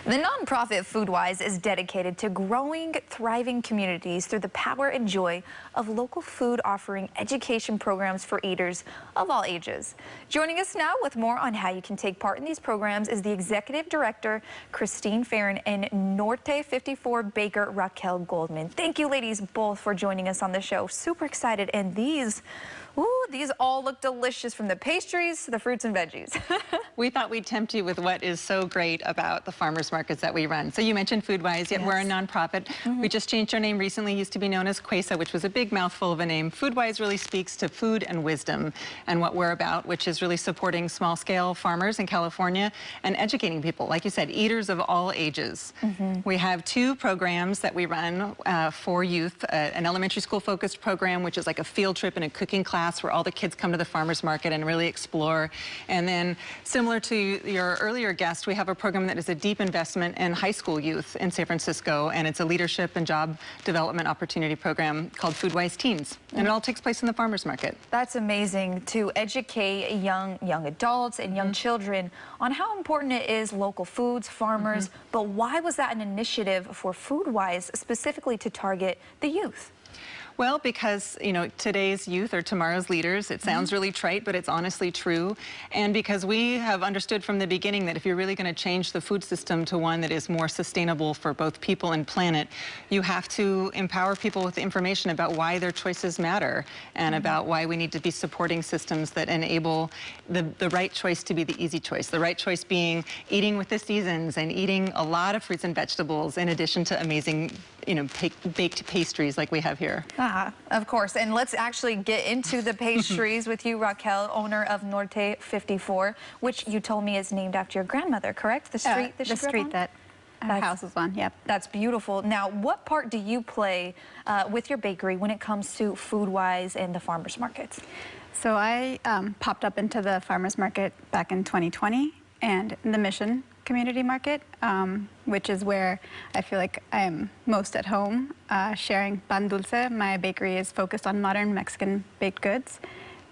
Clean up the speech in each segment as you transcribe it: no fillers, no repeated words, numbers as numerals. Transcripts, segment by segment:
The nonprofit Foodwise is dedicated to growing, thriving communities through the power and joy of local food, offering education programs for eaters of all ages. Joining us now with more on how you can take part in these programs is the Executive Director, Christine Farren, and Norte 54 Baker, Raquel Goldman. Thank you, ladies, both for joining us on the show. Super excited. And these all look delicious, from the pastries to the fruits and veggies. We thought we'd tempt you with what is so great about the farmers markets that we run. So you mentioned Foodwise, yet we're a nonprofit. We just changed our name recently. Used to be known as Quesa, which was a big mouthful of a name. Foodwise really speaks to food and wisdom and what we're about, which is really supporting small-scale farmers in California and educating people, like you said, eaters of all ages. We have two programs that we run for youth, an elementary school-focused program, which is like a field trip and a cooking class where all the kids come to the farmers market and really explore. And then, similar to your earlier guest, we have a program that is a deep investment in high school youth in San Francisco, and it's a leadership and job development opportunity program called Foodwise Teens. And it all takes place in the farmers market. That's amazing, to educate young adults and young children on how important it is, local foods, farmers. But why was that an initiative for Foodwise specifically to target the youth? Well, because, you know, today's youth are tomorrow's leaders. It sounds really trite, but it's honestly true. And because we have understood from the beginning that if you're really going to change the food system to one that is more sustainable for both people and planet, you have to empower people with information about why their choices matter and about why we need to be supporting systems that enable the right choice to be the easy choice. The right choice being eating with the seasons and eating a lot of fruits and vegetables in addition to amazing, you know, baked pastries like we have here. Of course. And let's actually get into the pastries with you, Raquel, owner of Norte 54, which you told me is named after your grandmother, correct? The street that she grew up on? That our house is on, yep. That's beautiful. Now, what part do you play with your bakery when it comes to Foodwise and the farmers markets? So I popped up into the farmers market back in 2020 and in the Mission Community Market, which is where I feel like I am most at home, sharing pan dulce. My bakery is focused on modern Mexican baked goods.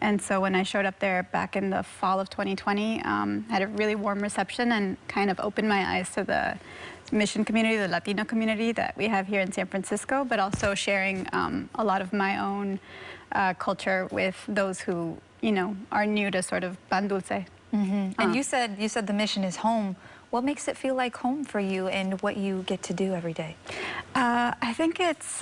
And so when I showed up there back in the fall of 2020, had a really warm reception and kind of opened my eyes to the Mission community, the Latino community that we have here in San Francisco, but also sharing a lot of my own culture with those who, you know, are new to sort of pan dulce. And you said the Mission is home. What makes it feel like home for you and what you get to do every day? I think it's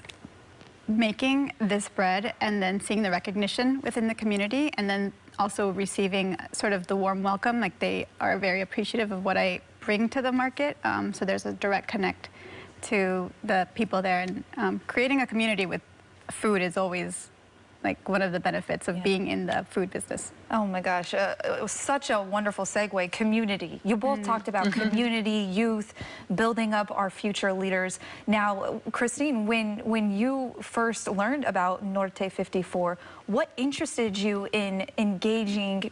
making this bread and then seeing the recognition within the community, and then also receiving sort of the warm welcome. Like, they are very appreciative of what I bring to the market. So there's a direct connect to the people there, and creating a community with food is always like one of the benefits of being in the food business. Oh my gosh, it was such a wonderful segue. Community. You both talked about community, youth, building up our future leaders. Now, Christine, when you first learned about Norte 54, what interested you in engaging,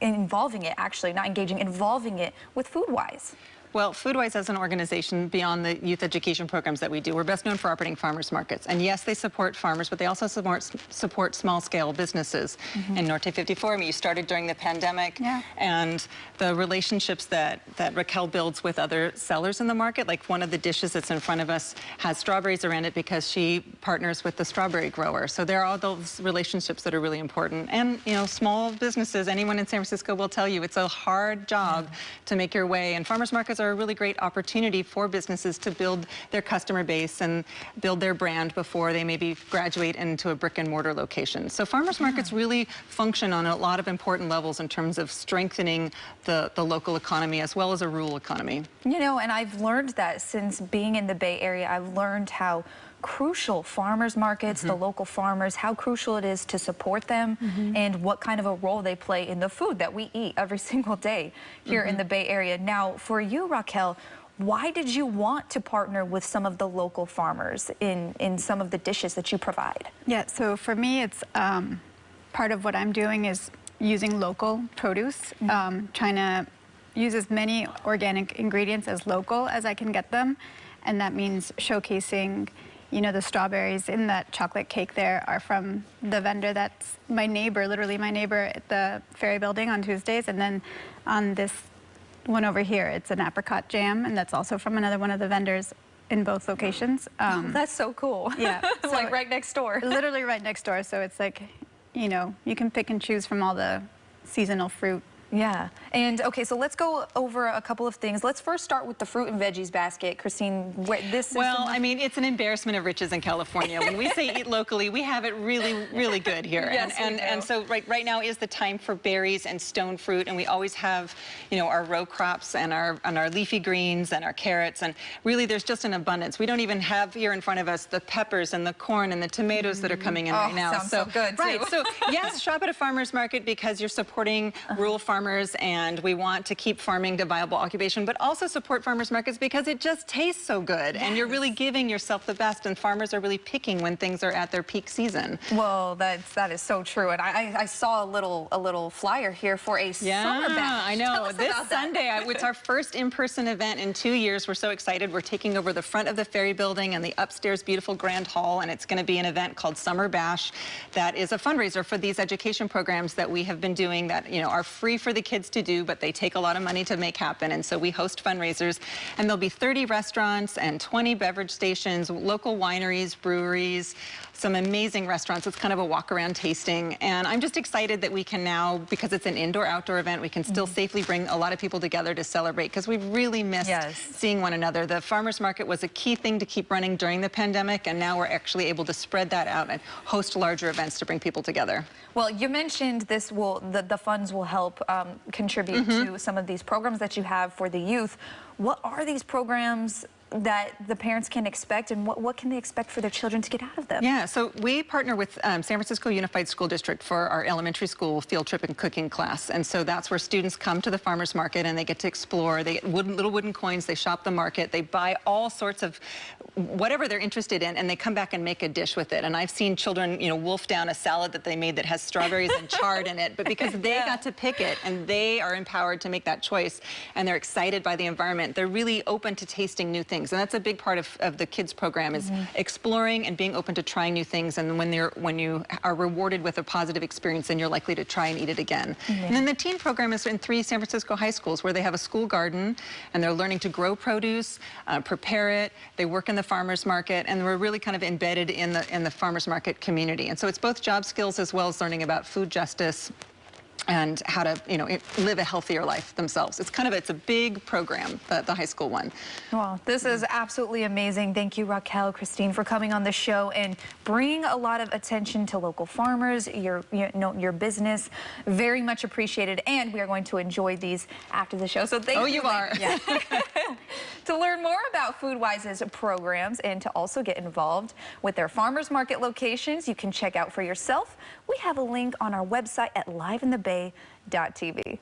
involving it with Foodwise? Well, Foodwise as an organization, beyond the youth education programs that we do, we're best known for operating farmers markets. And yes, they support farmers, but they also support small-scale businesses. In Norte 54, I mean, you started during the pandemic, and the relationships that Raquel builds with other sellers in the market, like one of the dishes that's in front of us has strawberries around it because she partners with the strawberry grower. So there are all those relationships that are really important. And, you know, small businesses, anyone in San Francisco will tell you it's a hard job to make your way. And farmers markets are a really great opportunity for businesses to build their customer base and build their brand before they maybe graduate into a brick and mortar location. So farmers markets really function on a lot of important levels in terms of strengthening the local economy as well as a rural economy. You know, and I've learned that since being in the Bay Area, I've learned how crucial farmers markets, the local farmers, how crucial it is to support them and what kind of a role they play in the food that we eat every single day here in the Bay Area. Now, for you, Raquel, why did you want to partner with some of the local farmers in some of the dishes that you provide? Yeah, so for me, it's part of what I'm doing is using local produce, trying to use as many organic ingredients as local as I can get them. And that means showcasing, you know, the strawberries in that chocolate cake there are from the vendor that's my neighbor, literally my neighbor at the Ferry Building on Tuesdays. And then on this one over here, it's an apricot jam, and that's also from another one of the vendors in both locations. That's so cool. Yeah. It's like right next door. Literally right next door. So it's like, you know, you can pick and choose from all the seasonal fruit. Yeah. And okay, so let's go over a couple of things. Let's first start with the fruit and veggies basket. Christine, this is... Well, I mean, it's an embarrassment of riches in California. When we say eat locally, we have it really, really good here. Yes, and so right now is the time for berries and stone fruit, and we always have, you know, our row crops and our leafy greens and our carrots, and really there's just an abundance. We don't even have here in front of us the peppers and the corn and the tomatoes that are coming in right now. Sounds so good, too. Right. So yes, shop at a farmer's market because you're supporting rural farmers, and we want to keep farming a viable occupation, but also support farmers markets because it just tastes so good. Yes. And you're really giving yourself the best, and farmers are really picking when things are at their peak season. Well, that is so true. And I saw a little flyer here for a summer bash. I know. This Sunday, it's our first in-person event in 2 years. We're so excited. We're taking over the front of the Ferry Building and the upstairs beautiful Grand Hall, and it's going to be an event called Summer Bash that is a fundraiser for these education programs that we have been doing that, you know, are free for the kids to do, but they take a lot of money to make happen. And so we host fundraisers, and there'll be 30 restaurants and 20 beverage stations, local wineries, breweries, some amazing restaurants. It's kind of a walk around tasting. And I'm just excited that we can now, because it's an indoor-outdoor event, we can still safely bring a lot of people together to celebrate, because we've really missed seeing one another. The farmers market was a key thing to keep running during the pandemic, and now we're actually able to spread that out and host larger events to bring people together. Well, you mentioned this the funds will help contribute to some of these programs that you have for the youth. What are these programs that the parents can expect, and what can they expect for their children to get out of them? Yeah, so we partner with San Francisco Unified School District for our elementary school field trip and cooking class. And so that's where students come to the farmers market and they get to explore. They get little wooden coins, they shop the market, they buy all sorts of whatever they're interested in, and they come back and make a dish with it. And I've seen children, you know, wolf down a salad that they made that has strawberries and chard in it, but because they got to pick it and they are empowered to make that choice and they're excited by the environment, they're really open to tasting new things. And that's a big part of the kids program, is exploring and being open to trying new things. And when you are rewarded with a positive experience, then you're likely to try and eat it again. And then the teen program is in 3 San Francisco high schools where they have a school garden and they're learning to grow produce, prepare it. They work in the farmers market, and we're really kind of embedded in the farmers market community. And so it's both job skills as well as learning about food justice and how to, you know, live a healthier life themselves. It's a big program, the high school one. Well, this is absolutely amazing. Thank you, Raquel, Christine, for coming on the show and bringing a lot of attention to local farmers, your business. Very much appreciated, and we are going to enjoy these after the show. So thank you. Oh, you are. Yeah. To learn more about Foodwise's programs and to also get involved with their farmers market locations, you can check out for yourself. We have a link on our website at liveinthebay.tv.